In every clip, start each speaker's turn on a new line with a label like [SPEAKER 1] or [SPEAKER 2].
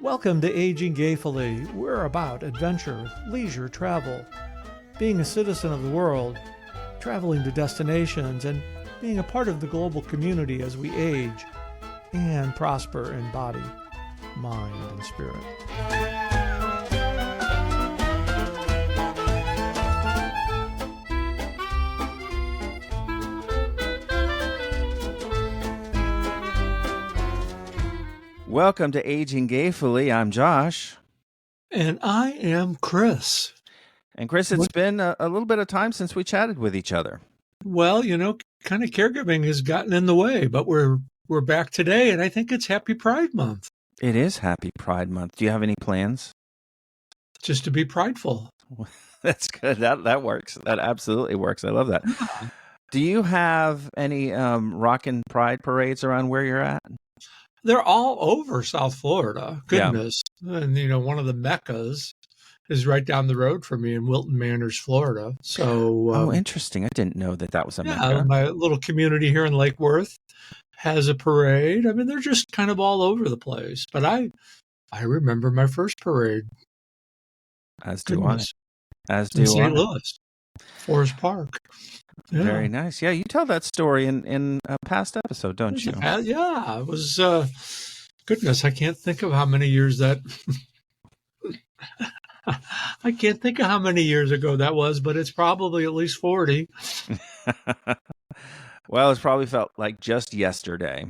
[SPEAKER 1] Welcome to Aging Gayfully. We're about adventure, leisure, travel, being a citizen of the world, traveling to destinations, and being a part of the global community as we age and prosper in body, mind, and spirit.
[SPEAKER 2] Welcome to Aging Gayfully. I'm Josh.
[SPEAKER 1] And I am Chris.
[SPEAKER 2] And Chris, it's been a little bit of time since we chatted with each other.
[SPEAKER 1] Well, kind of caregiving has gotten in the way, but we're back today, and I think it's Happy Pride Month.
[SPEAKER 2] It is Happy Pride Month. Do you have any plans?
[SPEAKER 1] Just to be prideful.
[SPEAKER 2] That's good. That works. That absolutely works. I love that. Yeah. Do you have any rockin' pride parades around where you're at?
[SPEAKER 1] They're all over South Florida. Goodness. Yeah. And, one of the meccas is right down the road from me in Wilton Manors, Florida. So,
[SPEAKER 2] interesting. I didn't know that was a mecca.
[SPEAKER 1] Yeah, my little community here in Lake Worth has a parade. I mean, they're just kind of all over the place. But I remember my first parade.
[SPEAKER 2] As do I. As do
[SPEAKER 1] in St. Louis, Forest Park.
[SPEAKER 2] Yeah. Very nice. Yeah, you tell that story in a past episode, don't you?
[SPEAKER 1] Yeah, it was, goodness, I can't think of how many years that, I can't think of how many years ago that was, but it's probably at least 40.
[SPEAKER 2] Well, it's probably felt like just yesterday.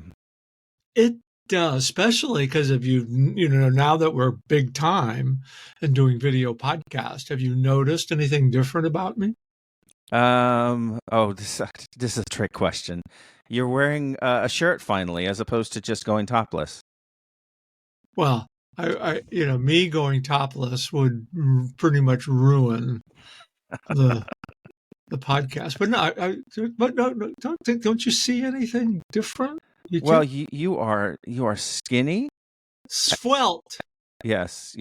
[SPEAKER 1] It does, especially because of now that we're big time and doing video podcast, have you noticed anything different about me?
[SPEAKER 2] This is a trick question. You're wearing a shirt finally, as opposed to just going topless.
[SPEAKER 1] Well, I me going topless would pretty much ruin the podcast. But no, don't you see anything different?
[SPEAKER 2] You are skinny,
[SPEAKER 1] svelte.
[SPEAKER 2] Yes.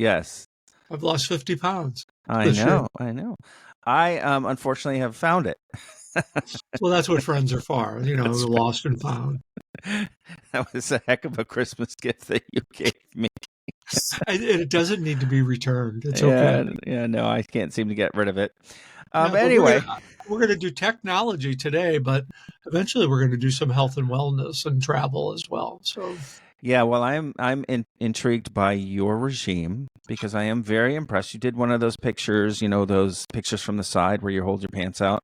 [SPEAKER 1] I've lost 50 pounds.
[SPEAKER 2] I know. I unfortunately have found it.
[SPEAKER 1] Well, that's what friends are for, lost and found.
[SPEAKER 2] That was a heck of a Christmas gift that you gave me.
[SPEAKER 1] It doesn't need to be returned. It's okay.
[SPEAKER 2] Yeah, no, I can't seem to get rid of it. Anyway,
[SPEAKER 1] we're going to do technology today, but eventually we're going to do some health and wellness and travel as well. So.
[SPEAKER 2] Yeah, well, I'm intrigued by your regime because I am very impressed. You did one of those pictures, those pictures from the side where you hold your pants out.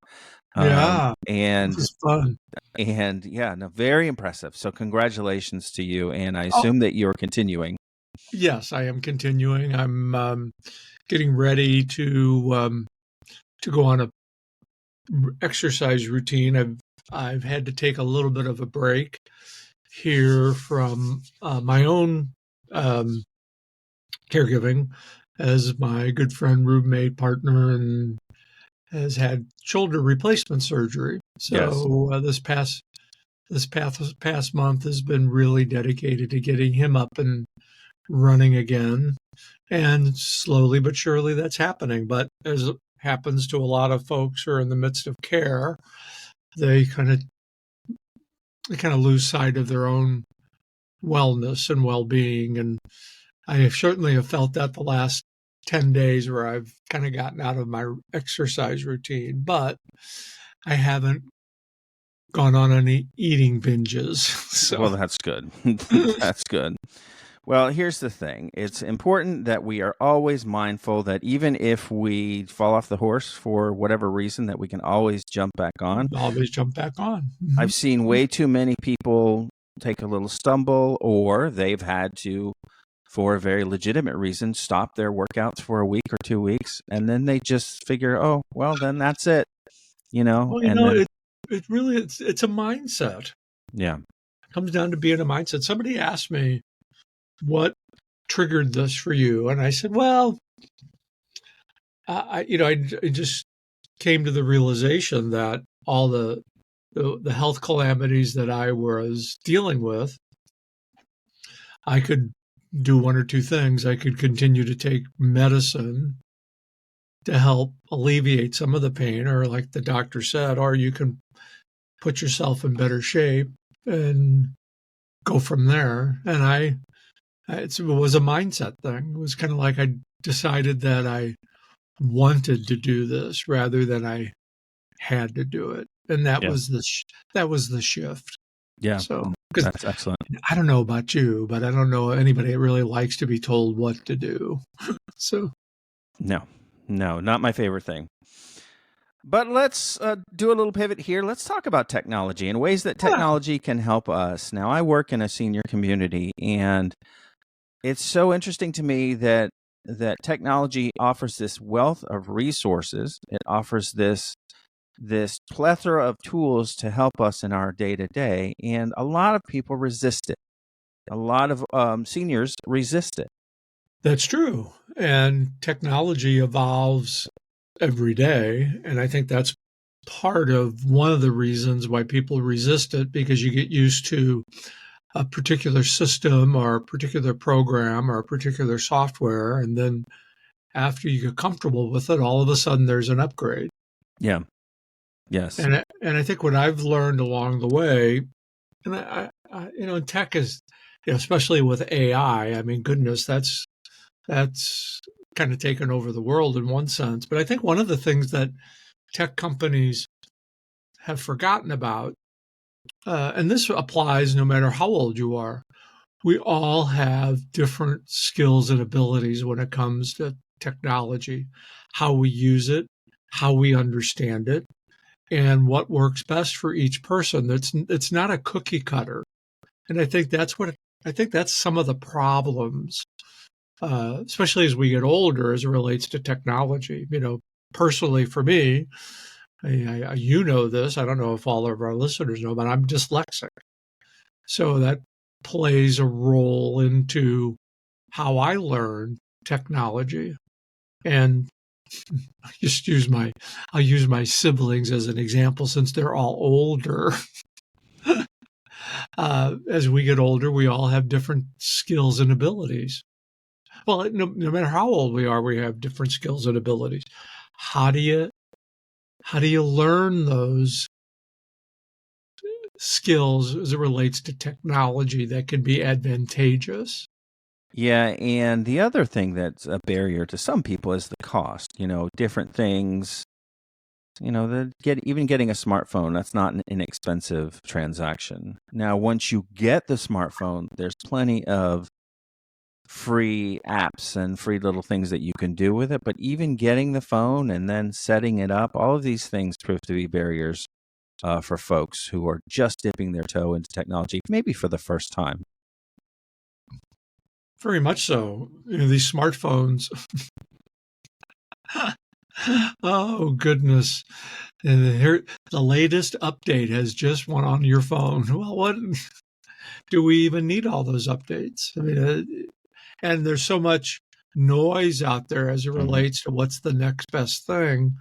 [SPEAKER 1] Yeah,
[SPEAKER 2] and
[SPEAKER 1] it's fun.
[SPEAKER 2] And yeah, no, very impressive. So congratulations to you. And I assume that you're continuing.
[SPEAKER 1] Yes, I am continuing. I'm getting ready to go on a exercise routine. I've had to take a little bit of a break here from my own caregiving, as my good friend, roommate, partner, and has had shoulder replacement surgery. So yes. This past month has been really dedicated to getting him up and running again, and slowly but surely that's happening. But as it happens to a lot of folks who are in the midst of care, they kind of lose sight of their own wellness and well-being. And I certainly have felt that the last 10 days where I've kind of gotten out of my exercise routine, but I haven't gone on any eating binges. So.
[SPEAKER 2] Well, that's good. That's good. Well, here's the thing. It's important that we are always mindful that even if we fall off the horse for whatever reason, that we can always jump back on.
[SPEAKER 1] Always jump back on. Mm-hmm.
[SPEAKER 2] I've seen way too many people take a little stumble, or they've had to, for a very legitimate reason, stop their workouts for a week or 2 weeks, and then they just figure, oh, well, then that's it.
[SPEAKER 1] Well, it really, it's a mindset.
[SPEAKER 2] Yeah.
[SPEAKER 1] It comes down to being a mindset. Somebody asked me, what triggered this for you? And I said, well, I just came to the realization that all the health calamities that I was dealing with, I could do one or two things. I could continue to take medicine to help alleviate some of the pain, or like the doctor said, or you can put yourself in better shape and go from there. And It was a mindset thing. It was kind of like I decided that I wanted to do this rather than I had to do it, and that
[SPEAKER 2] Yeah.
[SPEAKER 1] was that was the shift.
[SPEAKER 2] Yeah.
[SPEAKER 1] So, because
[SPEAKER 2] That's excellent.
[SPEAKER 1] I don't know about you, but I don't know anybody that really likes to be told what to do. So,
[SPEAKER 2] No, not my favorite thing. But let's do a little pivot here. Let's talk about technology and ways that technology can help us. Now, I work in a senior community, and it's so interesting to me that technology offers this wealth of resources. It offers this plethora of tools to help us in our day to day, and a lot of people resist it. A lot of seniors resist it.
[SPEAKER 1] that's true. And technology evolves every day. And I think that's part of one of the reasons why people resist it, because you get used to a particular system or a particular program or a particular software. And then after you get comfortable with it, all of a sudden there's an upgrade.
[SPEAKER 2] Yeah. Yes.
[SPEAKER 1] And I think what I've learned along the way, and tech is, especially with AI, I mean, goodness, that's kind of taken over the world in one sense. But I think one of the things that tech companies have forgotten about, and this applies no matter how old you are, we all have different skills and abilities when it comes to technology, how we use it, how we understand it, and what works best for each person. It's not a cookie cutter. And I think that's some of the problems, especially as we get older, as it relates to technology. Personally for me, you know this. I don't know if all of our listeners know, but I'm dyslexic, so that plays a role into how I learn technology. And I'll use my siblings as an example since they're all older. As we get older, we all have different skills and abilities. Well, no matter how old we are, we have different skills and abilities. How do you learn those skills as it relates to technology that can be advantageous?
[SPEAKER 2] Yeah, and the other thing that's a barrier to some people is the cost. Different things. Even getting a smartphone, that's not an inexpensive transaction. Now, once you get the smartphone, there's plenty of free apps and free little things that you can do with it. But even getting the phone and then setting it up, all of these things prove to be barriers for folks who are just dipping their toe into technology, maybe for the first time.
[SPEAKER 1] Very much so. These smartphones. Oh goodness! And here, the latest update has just went on your phone. Well, what do we even need all those updates? I mean, and there's so much noise out there as it relates to what's the next best thing.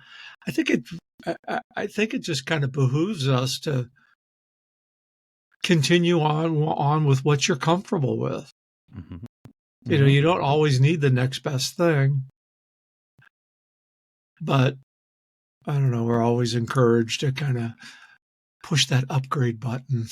[SPEAKER 1] I think it just kind of behooves us to continue on with what you're comfortable with.
[SPEAKER 2] Mm-hmm.
[SPEAKER 1] You don't always need the next best thing, but I don't know, we're always encouraged to kind of push that upgrade button.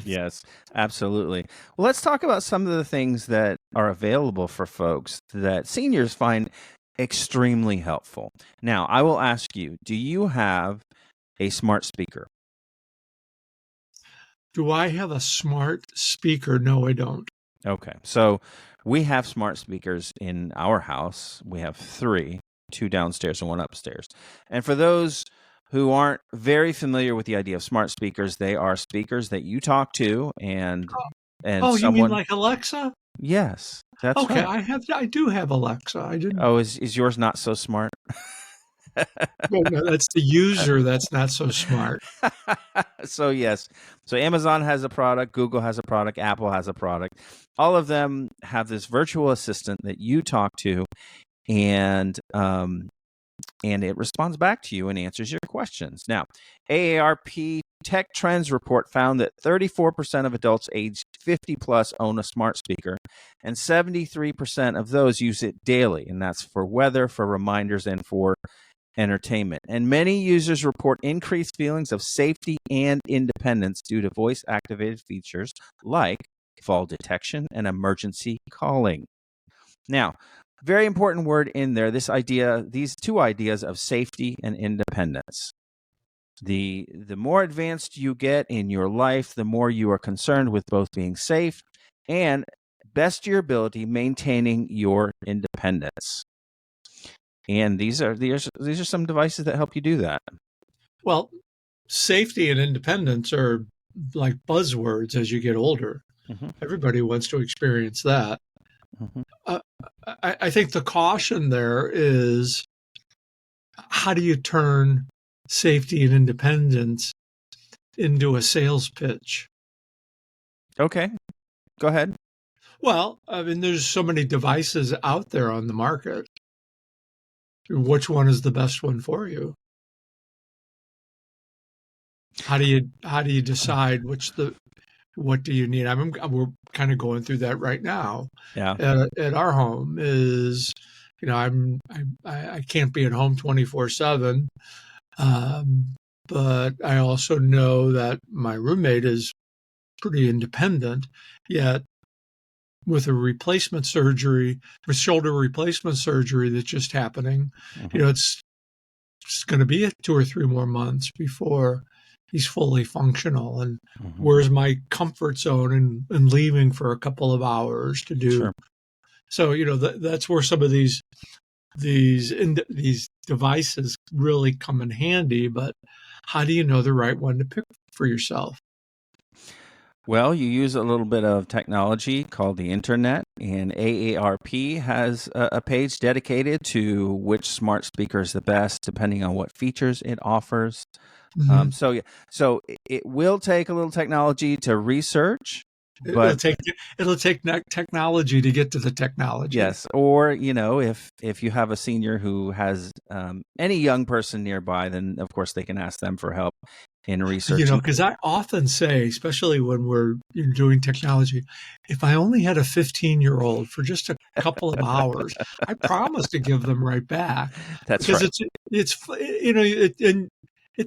[SPEAKER 2] Yes, absolutely. Well, let's talk about some of the things that are available for folks that seniors find extremely helpful. Now, I will ask you, do you have a smart speaker?
[SPEAKER 1] Do I have a smart speaker? No, I don't.
[SPEAKER 2] Okay. So we have smart speakers in our house. We have 3, 2 downstairs and 1 upstairs. And for those who aren't very familiar with the idea of smart speakers, they are speakers that you talk to and
[SPEAKER 1] Oh, you mean
[SPEAKER 2] someone.
[SPEAKER 1] like Alexa?
[SPEAKER 2] Yes, that's
[SPEAKER 1] Okay,
[SPEAKER 2] right.
[SPEAKER 1] I do have Alexa. I didn't.
[SPEAKER 2] Oh, is yours not so smart?
[SPEAKER 1] No, that's the user that's not so smart.
[SPEAKER 2] So yes. So Amazon has a product, Google has a product, Apple has a product. All of them have this virtual assistant that you talk to, and it responds back to you and answers your questions. Now, AARP Tech Trends report found that 34% of adults aged 50 plus own a smart speaker, and 73% of those use it daily, and that's for weather, for reminders, and for entertainment. And many users report increased feelings of safety and independence due to voice-activated features like fall detection, and emergency calling. Now, very important word in there, these two ideas of safety and independence. The more advanced you get in your life, the more you are concerned with both being safe and, best to your ability, maintaining your independence. And these are some devices that help you do that.
[SPEAKER 1] Well, safety and independence are like buzzwords as you get older. Mm-hmm. Everybody wants to experience that. Mm-hmm. I think the caution there is, how do you turn safety and independence into a sales pitch?
[SPEAKER 2] Okay, go ahead.
[SPEAKER 1] Well, I mean, there's so many devices out there on the market. Which one is the best one for you? How do you decide what do you need? We're kind of going through that right now.
[SPEAKER 2] Yeah.
[SPEAKER 1] At our home is, I can't be at home 24/7, but I also know that my roommate is pretty independent. Yet, with a shoulder replacement surgery that's just happening, mm-hmm. It's going to be 2 or 3 more months before he's fully functional. And mm-hmm. where's my comfort zone in leaving for a couple of hours to do? Sure. So, that's where some of these devices really come in handy. But how do you know the right one to pick for yourself?
[SPEAKER 2] Well, you use a little bit of technology called the internet, and AARP has a page dedicated to which smart speaker is the best, depending on what features it offers. Mm-hmm. So it will take a little technology to research, but
[SPEAKER 1] it'll take technology to get to the technology.
[SPEAKER 2] Yes, or if you have a senior who has any young person nearby, then of course they can ask them for help in research.
[SPEAKER 1] Because I often say, especially when we're doing technology, if I only had a 15-year-old for just a couple of hours, I promise to give them right back.
[SPEAKER 2] That's
[SPEAKER 1] because
[SPEAKER 2] right.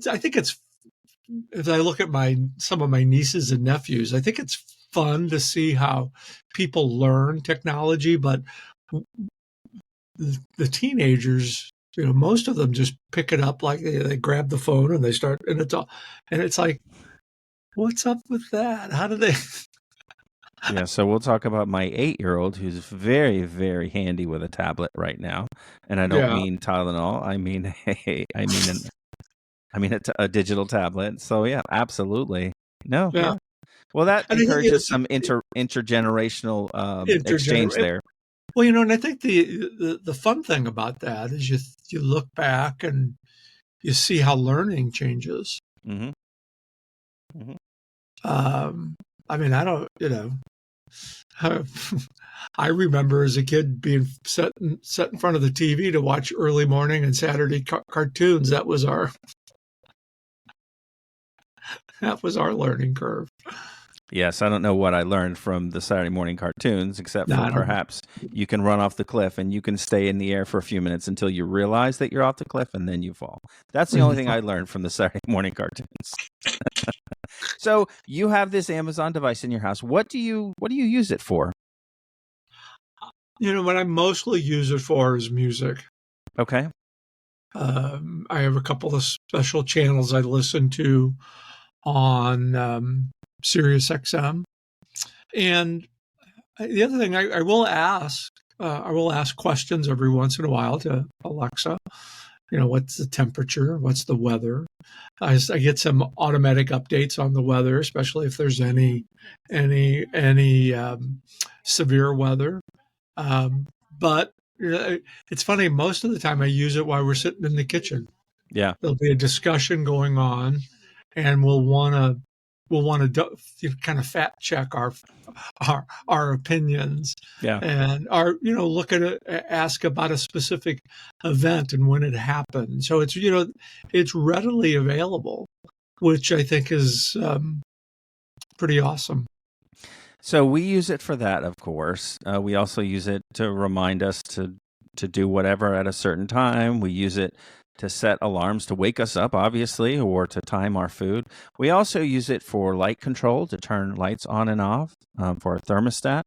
[SPEAKER 1] I think it's, as I look at some of my nieces and nephews, I think it's fun to see how people learn technology, but the teenagers, most of them just pick it up, like they grab the phone and they start, and it's like, what's up with that? How do they?
[SPEAKER 2] Yeah, so we'll talk about my 8-year-old who's very, very handy with a tablet right now, and I don't mean Tylenol. I mean a digital tablet. So yeah, absolutely. No, yeah. Well, that encourages some intergenerational exchange there.
[SPEAKER 1] Well, and I think the fun thing about that is you look back and you see how learning changes. Mm-hmm. Mm-hmm. I mean, I don't, I remember as a kid being set in front of the TV to watch early morning and Saturday cartoons. That was our learning curve.
[SPEAKER 2] Yes, I don't know what I learned from the Saturday morning cartoons, except for perhaps you can run off the cliff and you can stay in the air for a few minutes until you realize that you're off the cliff and then you fall. That's the only thing I learned from the Saturday morning cartoons. So you have this Amazon device in your house. What do you use it for?
[SPEAKER 1] What I mostly use it for is music.
[SPEAKER 2] Okay.
[SPEAKER 1] I have a couple of special channels I listen to on Sirius XM. And the other thing, I will ask questions every once in a while to Alexa. What's the temperature? What's the weather? I get some automatic updates on the weather, especially if there's any severe weather. But it's funny. Most of the time, I use it while we're sitting in the kitchen.
[SPEAKER 2] Yeah,
[SPEAKER 1] there'll be a discussion going on, and we'll want to kind of fact check our opinions.
[SPEAKER 2] Yeah,
[SPEAKER 1] and look at it, ask about a specific event and when it happened. So it's it's readily available, which I think is pretty awesome.
[SPEAKER 2] So we use it for that, of course. We also use it to remind us to do whatever at a certain time. We use it to set alarms to wake us up, obviously, or to time our food. We also use it for light control, to turn lights on and off, for a thermostat,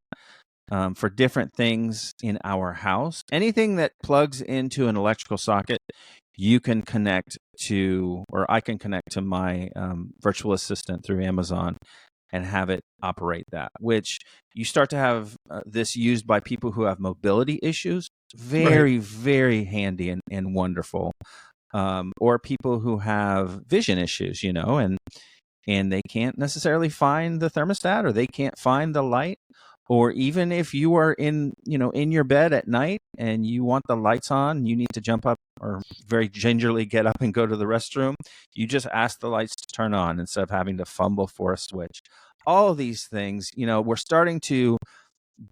[SPEAKER 2] for different things in our house. Anything that plugs into an electrical socket, you can connect to, or I can connect to my virtual assistant through Amazon and have it operate that, which you start to have this used by people who have mobility issues. Very, very handy and wonderful. Or people who have vision issues, and they can't necessarily find the thermostat, or they can't find the light. Or even if you are in your bed at night and you want the lights on, you need to jump up or very gingerly get up and go to the restroom, you just ask the lights to turn on instead of having to fumble for a switch. All of these things, we're starting to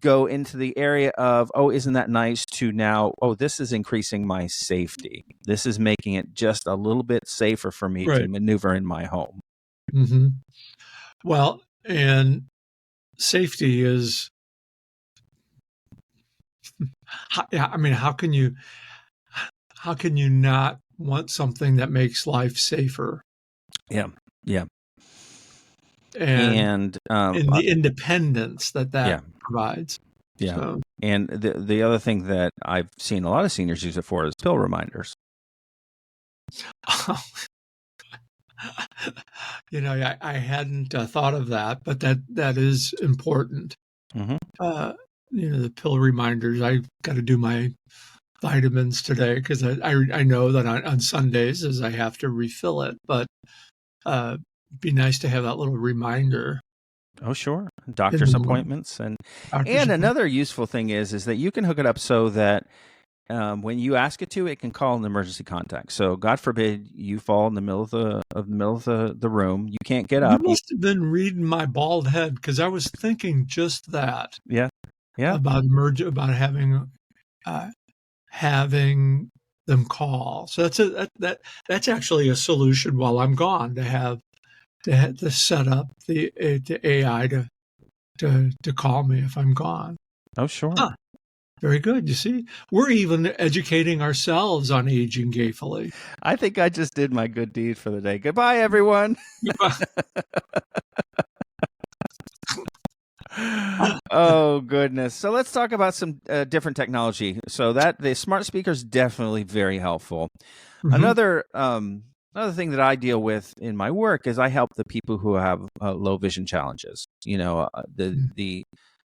[SPEAKER 2] go into the area of, oh, isn't that nice, to now, oh, this is increasing my safety. This is making it just a little bit safer for me to maneuver in my home.
[SPEAKER 1] Mm-hmm. Well, and safety is, I mean, how can you not want something that makes life safer?
[SPEAKER 2] Yeah.
[SPEAKER 1] And the independence that provides.
[SPEAKER 2] Yeah.
[SPEAKER 1] So.
[SPEAKER 2] And the other thing that I've seen a lot of seniors use it for is pill reminders.
[SPEAKER 1] I hadn't thought of that, but that is important.
[SPEAKER 2] Mm-hmm.
[SPEAKER 1] The pill reminders. I've got to do my vitamins today because I know that on Sundays as I have to refill it, but it'd be nice to have that little reminder.
[SPEAKER 2] Oh, sure. Doctor's appointments. And another useful thing is that you can hook it up so that when you ask it to, it can call an emergency contact. So God forbid you fall in the middle of the room. You can't get up.
[SPEAKER 1] You must have been reading my bald head, because I was thinking just that.
[SPEAKER 2] Yeah.
[SPEAKER 1] About having them call. So that's actually a solution while I'm gone, to set up the AI to call me if I'm gone.
[SPEAKER 2] Oh, sure.
[SPEAKER 1] Very good. You see, we're even educating ourselves on aging gayfully.
[SPEAKER 2] I think I just did my good deed for the day. Goodbye, everyone. Oh, goodness. So let's talk about some different technology. So that the smart speaker is definitely very helpful. Mm-hmm. Another thing that I deal with in my work is I help the people who have low vision challenges. The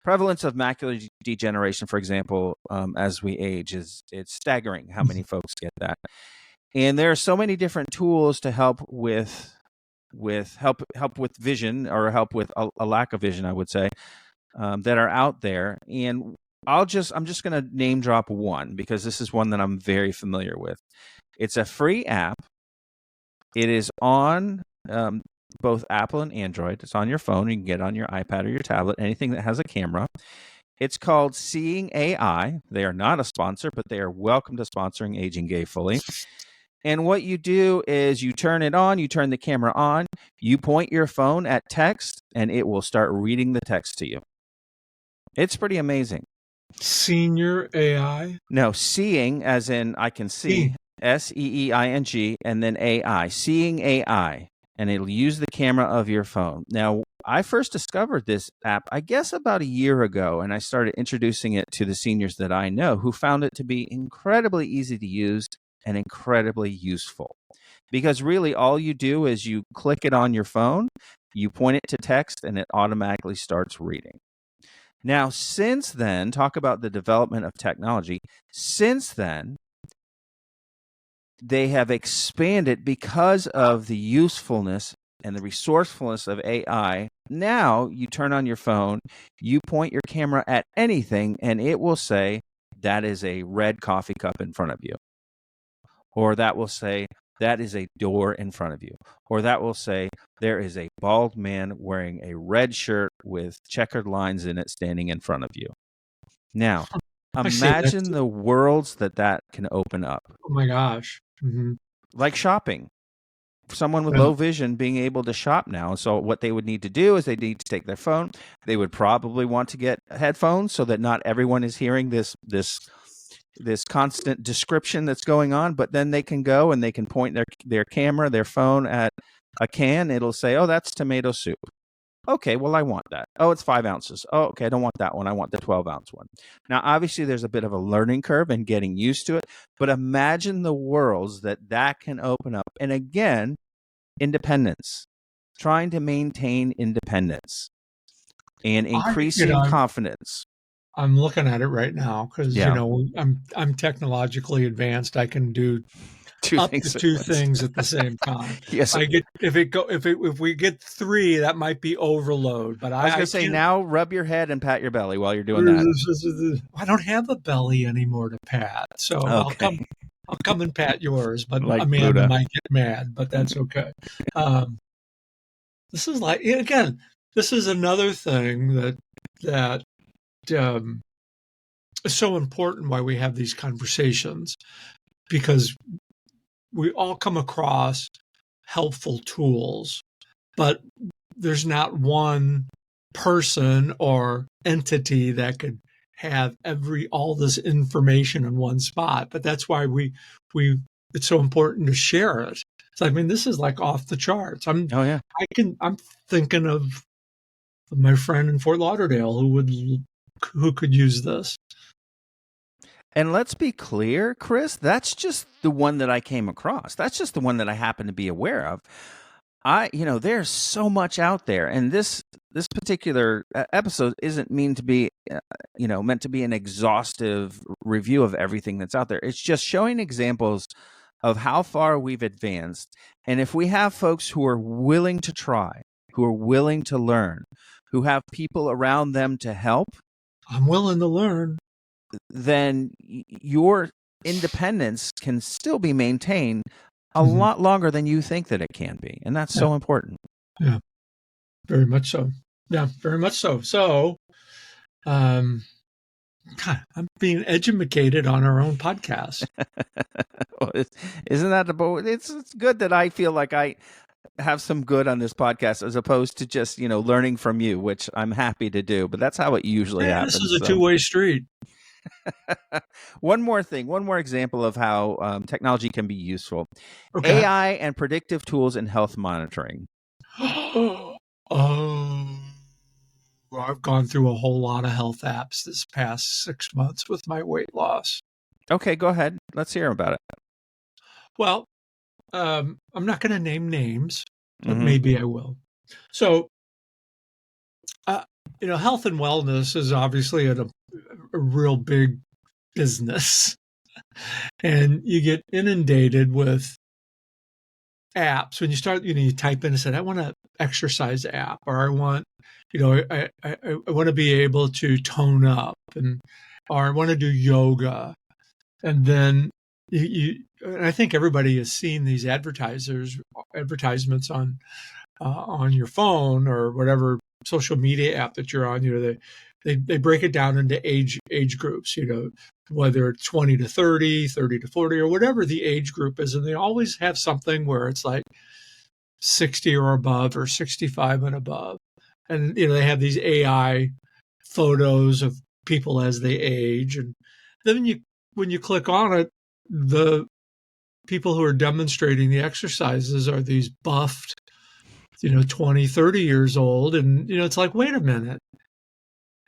[SPEAKER 2] prevalence of macular degeneration, for example, as we age, it's staggering how many folks get that. And there are so many different tools to help with vision, or help with a lack of vision, I would say, that are out there. And I'm just going to name drop one, because this is one that I'm very familiar with. It's a free app. It is on both Apple and Android. It's on your phone. You can get it on your iPad or your tablet, anything that has a camera. It's called Seeing AI. They are not a sponsor, but they are welcome to sponsoring Aging Gayfully. And what you do is you turn it on, you turn the camera on, you point your phone at text, and it will start reading the text to you. It's pretty amazing.
[SPEAKER 1] Senior AI?
[SPEAKER 2] No, seeing as in I can see, SEEING, and then AI, Seeing AI. And it'll use the camera of your phone. Now, I first discovered this app, I guess, about a year ago, and I started introducing it to the seniors that I know, who found it to be incredibly easy to use and incredibly useful. Because really all you do is you click it on your phone, you point it to text, and it automatically starts reading. Now, since then, talk about the development of technology. Since then, they have expanded because of the usefulness and the resourcefulness of AI. Now you turn on your phone, you point your camera at anything, and it will say, that is a red coffee cup in front of you. Or that will say, that is a door in front of you. Or that will say, there is a bald man wearing a red shirt with checkered lines in it standing in front of you. Now, imagine the worlds that can open up.
[SPEAKER 1] Oh my gosh. Mm-hmm.
[SPEAKER 2] Like shopping. Someone with low vision being able to shop now. So what they would need to do is they need to take their phone. They would probably want to get headphones so that not everyone is hearing this this constant description that's going on, but then they can go and they can point their camera, their phone at a can. It'll say, oh, that's tomato soup. Okay, well, I want that. Oh, it's 5 ounces. Oh, okay, I don't want that one. I want the 12-ounce one. Now, obviously, there's a bit of a learning curve and getting used to it, but imagine the worlds that can open up. And again, independence, trying to maintain independence and increasing confidence.
[SPEAKER 1] I'm looking at it right now because I'm technologically advanced. I can do up to two things at the same time.
[SPEAKER 2] Yes.
[SPEAKER 1] If we get 3, that might be overload. But
[SPEAKER 2] I was going to say, now rub your head and pat your belly while you're doing that.
[SPEAKER 1] I don't have a belly anymore to pat, so okay. I'll come and pat yours. But like Amanda Buddha might get mad, but that's okay. This is again. This is another thing that is so important. Why we have these conversations, because we all come across helpful tools, but there's not one person or entity that could have all this information in one spot. But that's why it's so important to share it. So, I mean, this is like off the charts. I'm thinking of my friend in Fort Lauderdale who could use this.
[SPEAKER 2] And let's be clear, Chris, that's just the one that I came across. That's just the one that I happen to be aware of. There's so much out there, and this particular episode isn't meant to be an exhaustive review of everything that's out there. It's just showing examples of how far we've advanced. And if we have folks who are willing to try, who are willing to learn, who have people around them to help,
[SPEAKER 1] I'm willing to learn,
[SPEAKER 2] then your independence can still be maintained a lot longer than you think that it can be. And that's so important.
[SPEAKER 1] Yeah, very much so. Yeah, very much so. So, I'm being educated on our own podcast.
[SPEAKER 2] Well, isn't that it's good that I feel like I have some good on this podcast as opposed to just, learning from you, which I'm happy to do, but that's how it usually happens.
[SPEAKER 1] This is a two-way street.
[SPEAKER 2] One more example of how technology can be useful. Okay. AI and predictive tools in health monitoring.
[SPEAKER 1] I've gone through a whole lot of health apps this past 6 months with my weight loss.
[SPEAKER 2] Okay, go ahead. Let's hear about it.
[SPEAKER 1] Well, I'm not going to name names, but maybe I will. So, health and wellness is obviously a real big business, and you get inundated with apps when you start. You type in and say, "I want an exercise app," or "I want, I want to be able to tone up," or "I want to do yoga," and then and I think everybody has seen these advertisements on your phone or whatever social media app that you're on. They break it down into age groups, whether it's 20 to 30, 30 to 40, or whatever the age group is. And they always have something where it's like 60 or above or 65 and above. And, they have these AI photos of people as they age. And then when you click on it, the people who are demonstrating the exercises are these buffed, 20, 30 years old. And, it's like, wait a minute.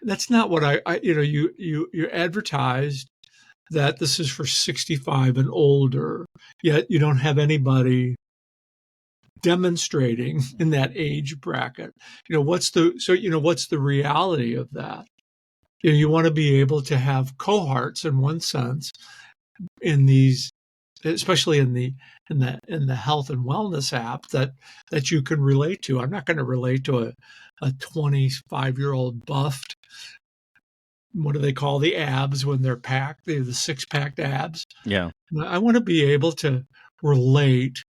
[SPEAKER 1] That's not what you advertised that this is for 65 and older, yet you don't have anybody demonstrating in that age bracket. What's the reality of that? You want to be able to have cohorts in one sense in these, especially in the health and wellness app that you can relate to. I'm not going to relate to a 25-year-old buffed, what do they call the abs when they're packed? They're the 6-packed abs.
[SPEAKER 2] Yeah.
[SPEAKER 1] I want to be able to relate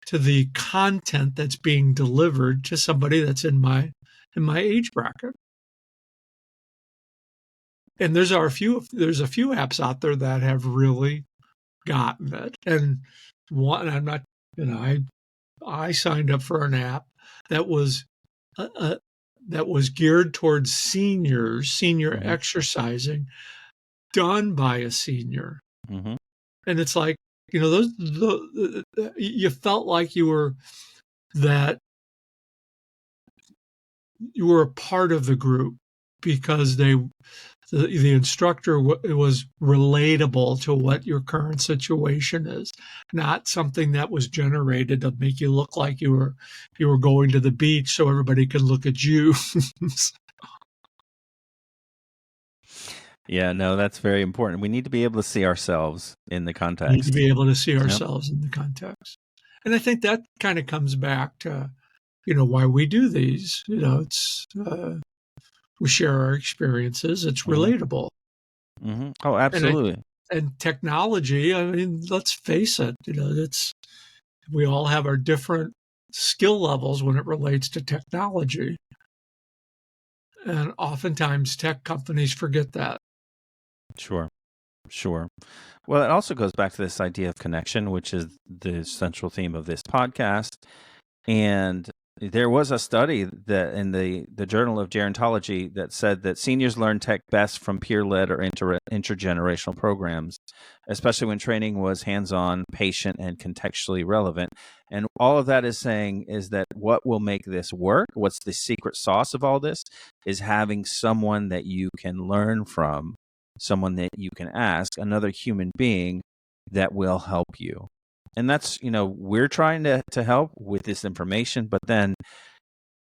[SPEAKER 1] to the content that's being delivered to somebody that's in my age bracket. And there's a few apps out there that have really gotten it. And I'm not, I signed up for an app that was geared towards senior exercising, done by a senior.
[SPEAKER 2] Mm-hmm.
[SPEAKER 1] And it's like, you felt like you were a part of the group because the instructor was relatable to what your current situation is, not something that was generated to make you look like you were going to the beach so everybody could look at you.
[SPEAKER 2] Yeah, no, that's very important. We need to be able to see ourselves in the
[SPEAKER 1] We
[SPEAKER 2] context.
[SPEAKER 1] need to be able to see ourselves in the context. And I think that kind of comes back to, why we do these. It's we share our experiences. It's relatable.
[SPEAKER 2] Mm-hmm. Oh, absolutely.
[SPEAKER 1] And technology, I mean, let's face it, we all have our different skill levels when it relates to technology. And oftentimes tech companies forget that.
[SPEAKER 2] Sure. Well, it also goes back to this idea of connection, which is the central theme of this podcast. And there was a study that in the Journal of Gerontology that said that seniors learn tech best from peer-led or intergenerational programs, especially when training was hands-on, patient, and contextually relevant. And all of that is saying is that what will make this work, what's the secret sauce of all this, is having someone that you can learn from, someone that you can ask, another human being that will help you. And that's, we're trying to help with this information, but then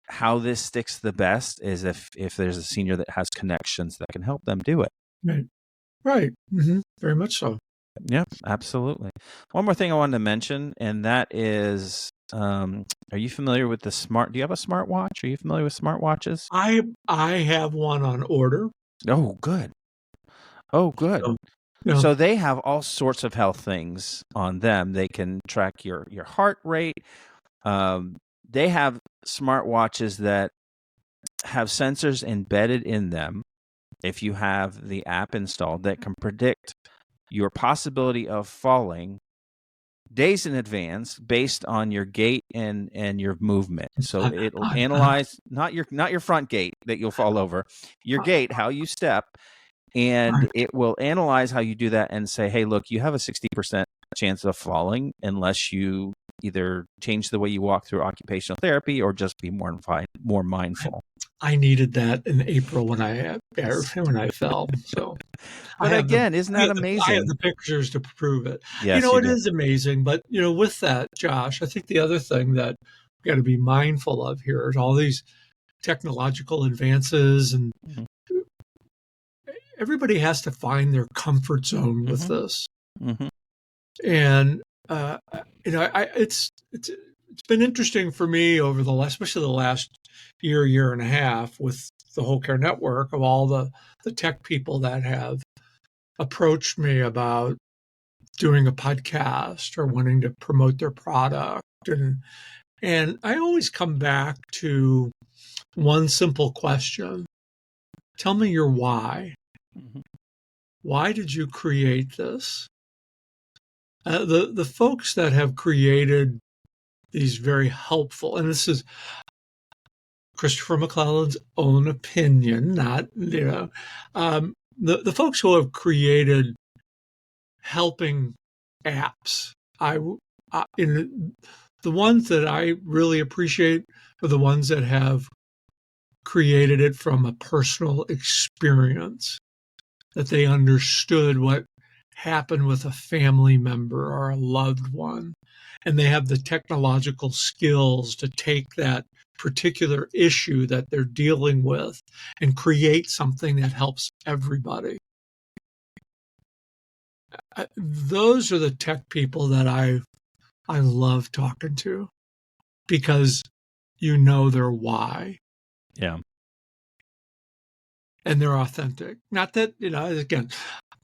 [SPEAKER 2] how this sticks the best is if there's a senior that has connections that can help them do it.
[SPEAKER 1] Right. Mm-hmm. Very much so.
[SPEAKER 2] Yeah, absolutely. One more thing I wanted to mention, and that is, are you familiar with do you have a smartwatch? Are you familiar with smartwatches?
[SPEAKER 1] I have one on order.
[SPEAKER 2] Oh, good. So they have all sorts of health things on them. They can track your heart rate. They have smartwatches that have sensors embedded in them, if you have the app installed, that can predict your possibility of falling days in advance based on your gait and your movement. So it'll analyze not your front gait that you'll fall over, your gait, how you step, and it will analyze how you do that and say, hey, look, you have a 60% chance of falling unless you either change the way you walk through occupational therapy or just be more mindful.
[SPEAKER 1] I needed that in April when I fell. So,
[SPEAKER 2] but again, isn't that amazing?
[SPEAKER 1] I have the pictures to prove it.
[SPEAKER 2] Yes,
[SPEAKER 1] it is amazing. But with that, Josh, I think the other thing that we got to be mindful of here is all these technological advances, and everybody has to find their comfort zone with this. And it's been interesting for me over especially the last year and a half, with the Whole Care Network, of all the tech people that have approached me about doing a podcast or wanting to promote their product. And I always come back to one simple question. Tell me your why. Why did you create this? The folks that have created these very helpful, and this is Christopher McClelland's own opinion, not, the folks who have created helping apps, the ones that I really appreciate are the ones that have created it from a personal experience, that they understood what happened with a family member or a loved one, and they have the technological skills to take that particular issue that they're dealing with and create something that helps everybody. Those are the tech people that I love talking to, because their why.
[SPEAKER 2] Yeah.
[SPEAKER 1] And they're authentic. Not that, again,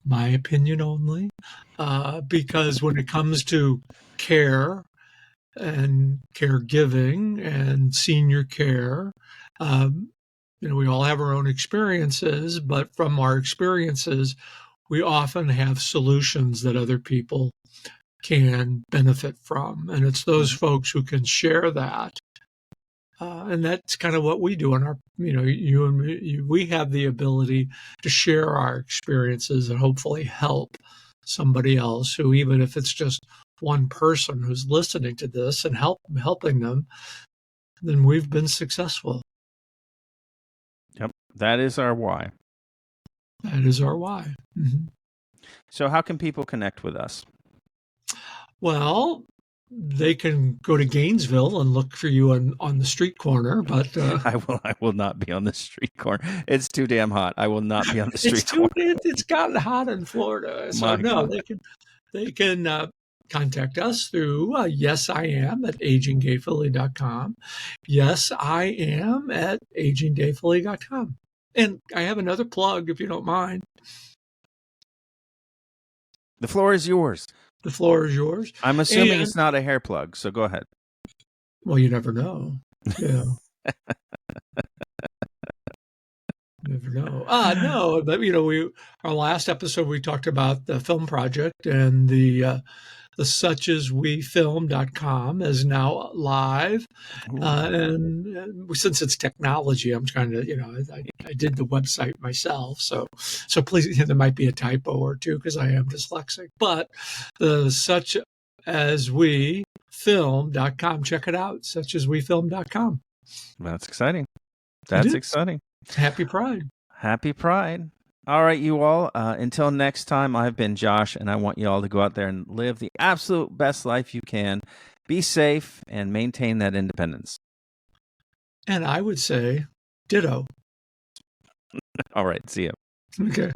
[SPEAKER 1] my opinion only, because when it comes to care and caregiving and senior care, we all have our own experiences, but from our experiences, we often have solutions that other people can benefit from. And it's those folks who can share that And that's kind of what we do in our, you and me, we have the ability to share our experiences and hopefully help somebody else who, even if it's just one person who's listening to this and helping them, then we've been successful.
[SPEAKER 2] Yep. That is our why.
[SPEAKER 1] That is our why. Mm-hmm.
[SPEAKER 2] So how can people connect with us?
[SPEAKER 1] Well, they can go to Gainesville and look for you on the street corner, but
[SPEAKER 2] I will not be on the street corner. It's too damn hot. I will not be on the street corner.
[SPEAKER 1] It's gotten hot in Florida, so no,
[SPEAKER 2] God.
[SPEAKER 1] they can contact us through yes I am at AgingGayfully.com. Yes I am at AgingGayfully.com. And I have another plug, if you don't mind.
[SPEAKER 2] The floor is yours.
[SPEAKER 1] The floor is yours.
[SPEAKER 2] I'm assuming it's not a hair plug, so go ahead.
[SPEAKER 1] Well, you never know. Yeah. Never know. No, but our last episode we talked about the film project, and the suchaswefilm.com is now live. And since it's technology, I'm trying to, I did the website myself. So please, there might be a typo or two because I am dyslexic, but the suchaswefilm.com, check it out. Suchaswefilm.com.
[SPEAKER 2] That's exciting. That's exciting.
[SPEAKER 1] Happy Pride.
[SPEAKER 2] Happy Pride. All right, you all. Until next time, I've been Josh, and I want you all to go out there and live the absolute best life you can. Be safe and maintain that independence.
[SPEAKER 1] And I would say ditto.
[SPEAKER 2] All right. See you.
[SPEAKER 1] Okay.